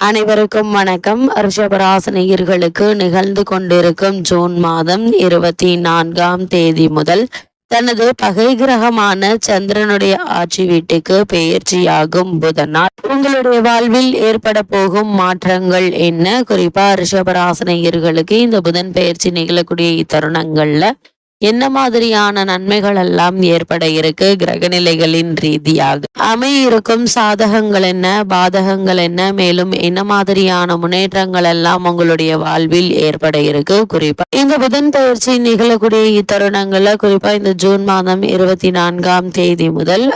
அனைவருக்கும் வணக்கம். ரிஷபராசினியர்களுக்கு நிகழ்ந்து கொண்டிருக்கும் ஜூன் மாதம் 24ஆம் தேதி முதல் தனது பகை கிரகமான சந்திரனுடைய ஆட்சி வீட்டுக்கு பெயர்ச்சியாகும் புதனால் உங்களுடைய வாழ்வில் ஏற்பட போகும் மாற்றங்கள் என்ன? குறிப்பா ரிஷபராசினியர்களுக்கு இந்த புதன் பெயர்ச்சி நிகழக்கூடிய இத்தருணங்கள்ல என்ன மாதிரியான நன்மைகள் எல்லாம் ஏற்பட இருக்கு? கிரகநிலைகளின் ரீதியாக அமையிருக்கும் சாதகங்கள் என்ன, பாதகங்கள் என்ன, மேலும் என்ன மாதிரியான முன்னேற்றங்கள் எல்லாம் உங்களுடைய வாழ்வில் ஏற்பட இருக்கு? குறிப்பா இந்த புதன் பயிற்சி நிகழக்கூடிய இத்தருணங்கள்ல குறிப்பா இந்த ஜூன் மாதம் 24ஆம் தேதி முதல்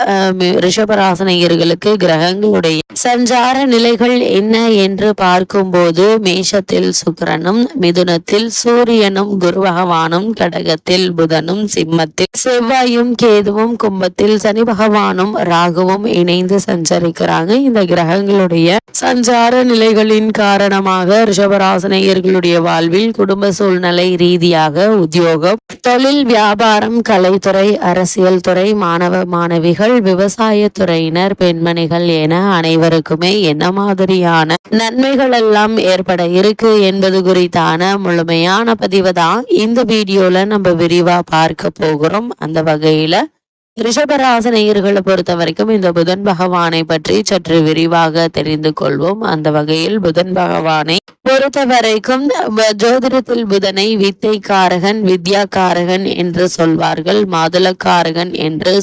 ரிஷபராசினியர்களுக்கு கிரகங்களுடைய சஞ்சார நிலைகள் என்ன என்று பார்க்கும்போது மேஷத்தில் சுக்கிரனும், மிதுனத்தில் சூரியனும், குரு பகவானும், கடகத்தில் புதனும், சிம்மத்தில் செவ்வாயும், கேதுவும், கும்பத்தில் சனி பகவானும், ராகுவும் இணைந்து சஞ்சரிக்கிறாங்க. இந்த கிரகங்களுடைய சஞ்சார நிலைகளின் காரணமாக ரிஷபராசினியர்களுடைய வாழ்வில் குடும்ப சூழ்நிலை ரீதியாக உத்தியோகம், தொழில், வியாபாரம், கலைத்துறை, அரசியல் துறை, மாணவ மாணவிகள், விவசாய துறையினர், பெண்மணிகள் என அனைவருக்குமே என்ன மாதிரியான நன்மைகள் எல்லாம் ஏற்பட இருக்கு என்பது குறித்தான முழுமையான பதிவு தான் இந்த வீடியோல நம்ம விரிவா பார்க்க போகிறோம். அந்த வகையில ரிஷபராசினியர்களை பொறுத்த வரைக்கும் இந்த புதன் பகவானை பற்றி சற்று விரிவாக தெரிந்து கொள்வோம். அந்த வகையில் புதன் பகவானை பொறுத்த வரைக்கும் ஜோதிடத்தில் புதனை வித்தைக்காரகன், வித்யாக்காரகன் என்று சொல்வார்கள். மாதுளக்காரகன் என்று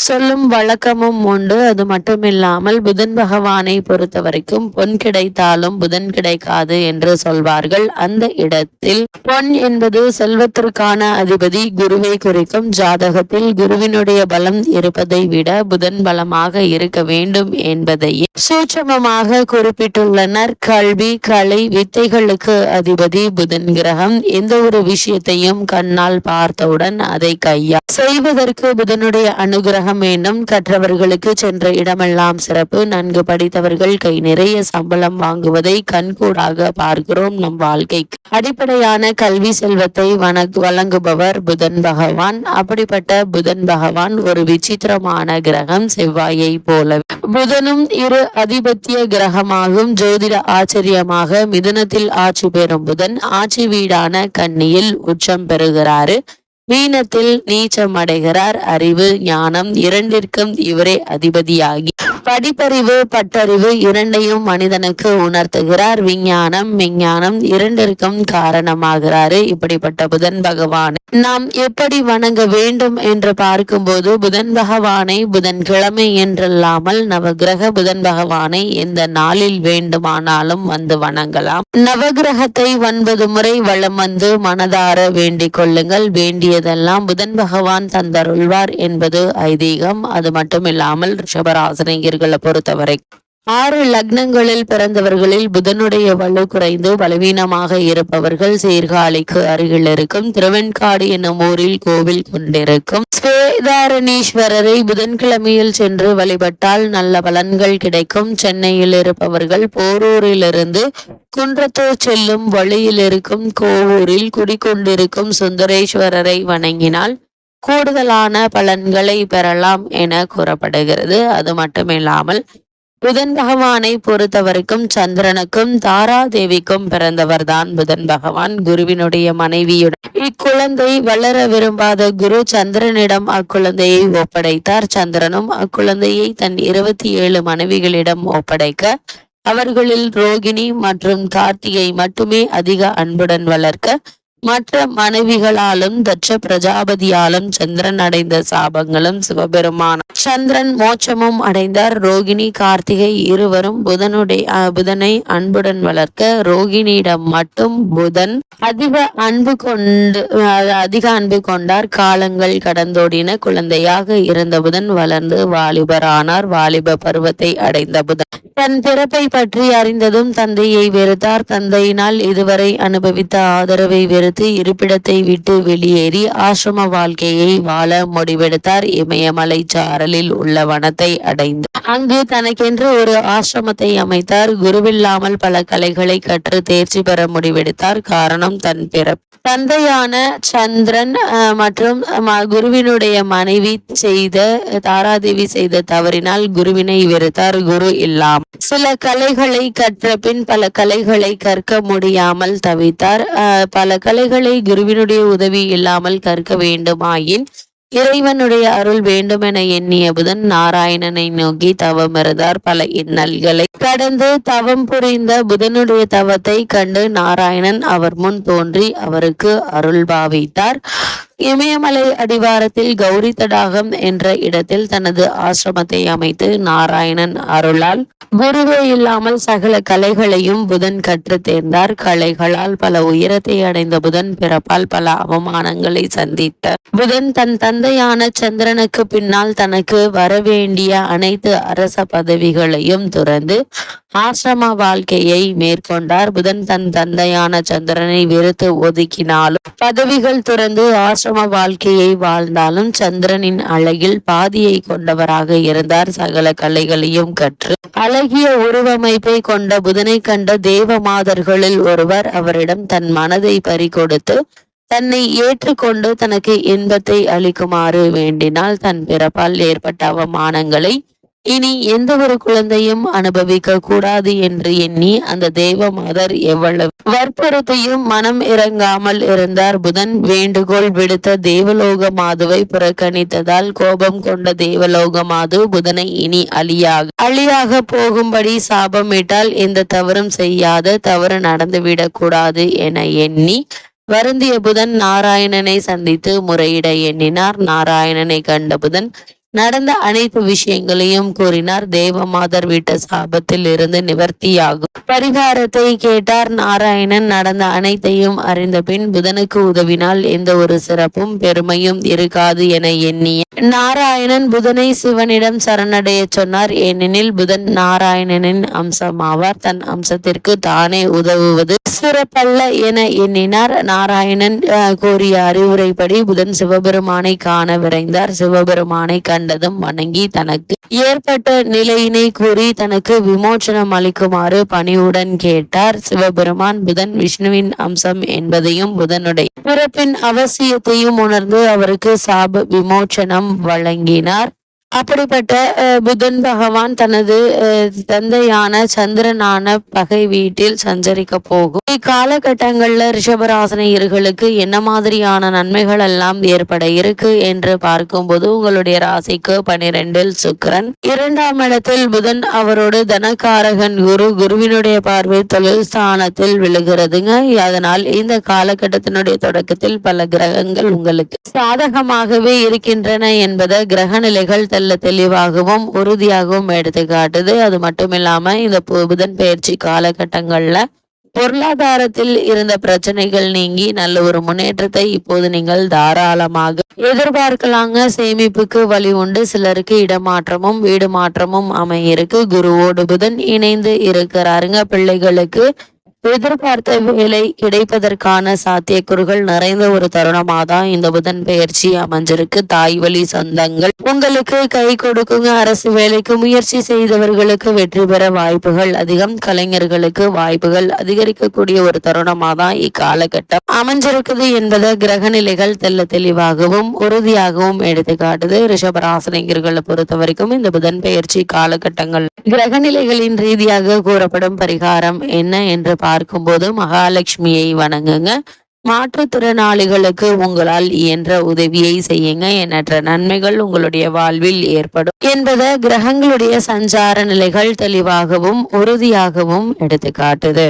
சொல்லும் வழக்கமும் உண்டு. அது மட்டுமில்லாமல் புதன் பகவானை பொறுத்த வரைக்கும் பொன் கிடைத்தாலும் புதன் கிடைக்காது என்று சொல்வார்கள். அந்த இடத்தில் பொன் என்பது செல்வத்திற்கான அதிபதி குருவை குறிக்கும். ஜாதகத்தில் குருவினுடைய பலம் இருப்பதை விட புதன் பலமாக இருக்க வேண்டும் என்பதையே சூட்சமமாக குறிப்பிட்டுள்ளனர். கல்வி, கலை, வித்தைகளுக்கு அதிபதி புதன் கிரகம். எந்த ஒரு விஷயத்தையும் கண்ணால் பார்த்தவுடன் அதை கையா செய்வதற்கு புதனுடைய அனுகிரகம் வேண்டும். கற்றவர்களுக்கு சென்ற இடமெல்லாம் சிறப்பு. நன்கு படித்தவர்கள் கை நிறைய சம்பளம் வாங்குவதை கண்கூடாக பார்க்கிறோம். நம் வாழ்க்கைக்கு அடிப்படையான கல்வி செல்வத்தை வழங்குபவர் புதன் பகவான். அப்படிப்பட்ட புதன் பகவான் ஒரு விசித்திரமான கிரகம். செவ்வாயை போல புதனும் இரு அதிபத்திய கிரகமாகும். ஜோதிட ஆச்சரியமாக மிதுனத்தில் ஆட்சி பெறும் புதன் ஆட்சி வீடான கன்னியில் உச்சம் பெறுகிறாரு. மீனத்தில் நீச்சம் அடைகிறார். அறிவு, ஞானம் இரண்டிற்கும் இவரே அதிபதியாகி படிப்பறிவு, பட்டறிவு இரண்டையும் மனிதனுக்கு உணர்த்துகிறார். விஞ்ஞானம், விஞ்ஞானம் இரண்டிற்கும் காரணமாகிறாரு. இப்படிப்பட்ட புதன் பகவானை நாம் எப்படி வணங்க வேண்டும் என்று பார்க்கும்போது புதன் பகவானை புதன்கிழமை என்றில்லாமல் நவகிரக புதன் பகவானை எந்த நாளில் வேண்டுமானாலும் வந்து வணங்கலாம். நவகிரகத்தை 9 முறை வலம் வந்து மனதார வேண்டிக் கொள்ளுங்கள். வேண்டியதெல்லாம் புதன் பகவான் தந்தருள்வார் என்பது ஐதீகம். அது மட்டுமில்லாமல் ரிஷபராசினியர்களை பொறுத்தவரை 6 லக்னங்களில் பிறந்தவர்களில் புதனுடைய வலு குறைந்து பலவீனமாக இருப்பவர்கள் சீர்காழிக்கு அருகில் இருக்கும் திருவெண்காடு என்னும் ஊரில் கோவில் கொண்டிருக்கும் ஸ்வேதாரணீஸ்வரரை புதன்கிழமையில் சென்று வழிபட்டால் நல்ல பலன்கள் கிடைக்கும். சென்னையில் இருப்பவர்கள் போரூரிலிருந்து குன்றத்தூர் செல்லும் வழியில் இருக்கும் கோவூரில் குடிக்கொண்டிருக்கும் சுந்தரேஸ்வரரை வணங்கினால் கூடுதலான பலன்களை பெறலாம் என கூறப்படுகிறது. அது மட்டுமில்லாமல் புதன் பகவானை பொறுத்த வரைக்கும் சந்திரனுக்கும் தாராதேவிக்கும் பிறந்தவர் தான் புதன் பகவான். குருவினுடைய மனைவியுடன் இக்குழந்தை வளர விரும்பாத குரு சந்திரனிடம் அக்குழந்தையை ஒப்படைத்தார். சந்திரனும் அக்குழந்தையை தன் 27 மனைவிகளிடம் ஒப்படைக்க அவர்களில் ரோகிணி மற்றும் கார்த்திகை மட்டுமே அதிக அன்புடன் வளர்க்க மற்ற மனைவிகளாலும் தட்ச பிரஜாபதியாலும் சந்திரன் அடைந்த சாபங்களும் சிவபெருமான சந்திரன் மோட்சமும் அடைந்தார். ரோகிணி, கார்த்திகை இருவரும் புதனை அன்புடன் வளர்க்க ரோகிணியிடம் மட்டும் புதன் அதிக அன்பு கொண்டார். காலங்கள் கடந்தோடின. குழந்தையாக இருந்த புதன் வளர்ந்து வாலிபரானார். வாலிப பருவத்தை அடைந்த புதன் தன் பிறப்பை பற்றி அறிந்ததும் தந்தையை வெறுத்தார். தந்தையினால் இதுவரை அனுபவித்த ஆதரவை வெறுத்து இருப்பிடத்தை விட்டு வெளியேறி ஆசிரம வாழ்க்கையை வாழ முடிவெடுத்தார். இமயமலை சாரலில் உள்ள வனத்தை அடைந்து அங்கு தனக்கென்று ஒரு ஆசிரமத்தை அமைத்தார். குருவில்லாமல் பல கலைகளை கற்று தேர்ச்சி பெற முடிவெடுத்தார். காரணம் தன் பிறப்பு. தந்தையான சந்திரன் மற்றும் குருவினுடைய மனைவி தாராதேவி செய்த தவறினால் குருவினை வெறுத்தார். குரு இல்லாமல் சில கலைகளை கற்ற பின் பல கலைகளை கற்க முடியாமல் தவித்தார். பல கலைகளை குருவினுடைய உதவி இல்லாமல் கற்க வேண்டுமாயின் இறைவனுடைய அருள் வேண்டும் என எண்ணிய புதன் நாராயணனை நோக்கி தவம் இருந்தார். பல இன்னல்களை கடந்து தவம் புரிந்த புதனுடைய தவத்தை கண்டு நாராயணன் அவர் முன் தோன்றி அவருக்கு அருள் பாவித்தார். இமயமலை அடிவாரத்தில் கௌரி தடாகம் என்ற இடத்தில் தனது ஆசிரமத்தை அமைத்து நாராயணன் அருளால் குருவே இல்லாமல் சகல கலைகளையும் புதன் கற்று தேர்ந்தார். கலைகளால் பல உயரத்தை அடைந்த புதன் பிறப்பால் பல அவமானங்களை சந்தித்த புதன் தன் தந்தையான சந்திரனுக்கு பின்னால் தனக்கு வரவேண்டிய அனைத்து அரச பதவிகளையும் துறந்து ஆசிரம வாழ்க்கையை மேற்கொண்டார். புதன் தன் தந்தையான சந்திரனை வெறுத்து ஒதுக்கினாலும் பதவிகள் துறந்து ஆசிரம வாழ்க்கையை வாழ்ந்தாலும் சந்திரனின் அழகில் பாதியை கொண்டவராக இருந்தார். சகல கலைகளையும் கற்று அழகிய உருவமைப்பை கொண்ட புதனை கண்ட தேவ மாதர்களில் ஒருவர் அவரிடம் தன் மனதை பறிகொடுத்து தன்னை ஏற்றுக்கொண்டு தனக்கு இன்பத்தை அளிக்குமாறு வேண்டினால் தன் பிறப்பால் ஏற்பட்ட அவமானங்களை இனி எந்த ஒரு குழந்தையும் அனுபவிக்க கூடாது என்று எண்ணி அந்த தேவ மாதர் எவ்வளவு வற்புறுத்தியும் மனம் இறங்காமல் இருந்தார். புதன் வேண்டுகோள் விடுத்த தேவலோக மாதுவை புறக்கணித்ததால் கோபம் கொண்ட தேவலோக மாது புதனை இனி அழியாக போகும்படி சாபமிட்டால் எந்த தவறும் செய்யாத தவறு நடந்துவிடக் கூடாது என எண்ணி வருந்திய புதன் நாராயணனை சந்தித்து முறையிட எண்ணினார். நாராயணனை கண்ட புதன் நடந்த அனைத்து விஷயங்களையும் கூறினார். தேவமாதர் வீட்டு சாபத்தில் இருந்து நிவர்த்தியாகும் பரிகாரத்தை கேட்டார். நாராயணன் நடந்த அனைத்தையும் அறிந்த பின் புதனுக்கு உதவினால் எந்த ஒரு சிறப்பும் பெருமையும் இருக்காது என எண்ணிய நாராயணன் புதனை சிவனிடம் சரணடைய சொன்னார். ஏனெனில் புதன் நாராயணனின் அம்சமாவார். தன் அம்சத்திற்கு தானே உதவுவது சிறப்பல்ல என எண்ணினார். நாராயணன் கோரிய அறிவுரைப்படி புதன் சிவபெருமானை காண விரைந்தார். சிவபெருமானை கண்டதும் வணங்கி தனக்கு ஏற்பட்ட நிலையினை கூறி தனக்கு விமோச்சனம் அளிக்குமாறு பணிவுடன் கேட்டார். சிவபெருமான் புதன் விஷ்ணுவின் அம்சம் என்பதையும் புதனுடைய பிறப்பின் அவசியத்தையும் உணர்ந்து அவருக்கு சாப விமோச்சனம் வழங்கினார். அப்படிப்பட்ட புதன் பகவான் தனது தந்தையான சந்திரனான பகை வீட்டில் சஞ்சரிக்க போகும். இக்காலகட்டங்கள்ல ரிஷபராசினியர்களுக்கு என்ன மாதிரியான நன்மைகள் எல்லாம் ஏற்பட இருக்கு என்று பார்க்கும்போது உங்களுடைய ராசிக்கு 12 சுக்கிரன், 2ஆம் இடத்தில் புதன், அவரோடு தனகாரகன் குருவினுடைய பார்வை தொழில் ஸ்தானத்தில் விழுகிறதுங்க. அதனால் இந்த காலகட்டத்தினுடைய தொடக்கத்தில் பல கிரகங்கள் உங்களுக்கு சாதகமாகவே இருக்கின்றன என்பதை கிரக நிலைகள் தெளிவாகவும் உறுதியாகவும் எடுத்து காட்டுது. அது மட்டும் இல்லாம இந்த புதன் பயிற்சி காலகட்டங்கள்ல பொருளாதாரத்தில் இருந்த பிரச்சனைகள் நீங்கி நல்ல ஒரு முன்னேற்றத்தை இப்போது நீங்கள் தாராளமாக எதிர்பார்க்கலாங்க. சேமிப்புக்கு வழி உண்டு. சிலருக்கு இடமாற்றமும் வீடு மாற்றமும் அமையிருக்கு. குருவோடு புதன் இணைந்து இருக்கிறாருங்க. பிள்ளைகளுக்கு எதிர்பார்த்த வேலை கிடைப்பதற்கான சாத்தியக்கூறுகள் நிறைந்த ஒரு தருணமாக தான் இந்த புதன் பெயர்ச்சி அமைஞ்சிருக்கு. தாய் வழி சொந்தங்கள் உங்களுக்கு கை கொடுக்குங்க. அரசு வேலைக்கு முயற்சி செய்தவர்களுக்கு வெற்றி பெற வாய்ப்புகள் அதிகம். கலைஞர்களுக்கு வாய்ப்புகள் அதிகரிக்கக்கூடிய ஒரு தருணமாக தான் இக்காலகட்டம் அமைஞ்சிருக்குது என்பதை கிரக நிலைகள் தெளிவாகவும் உறுதியாகவும் எடுத்து காட்டுது. ரிஷபராசினியர்களை பொறுத்த வரைக்கும் இந்த புதன் பெயர்ச்சி காலகட்டங்கள் கிரக நிலைகளின் ரீதியாக கூறப்படும் பரிகாரம் என்ன என்று பார்க்கும்போது மகாலட்சுமியை வணங்குங்க. மாற்றுத்திறனாளிகளுக்கு உங்களால் இயன்ற உதவியை செய்யுங்க. எண்ணற்ற நன்மைகள் உங்களுடைய வாழ்வில் ஏற்படும் என்பதை கிரகங்களுடைய சஞ்சார நிலைகள் தெளிவாகவும் உறுதியாகவும் எடுத்து காட்டுது.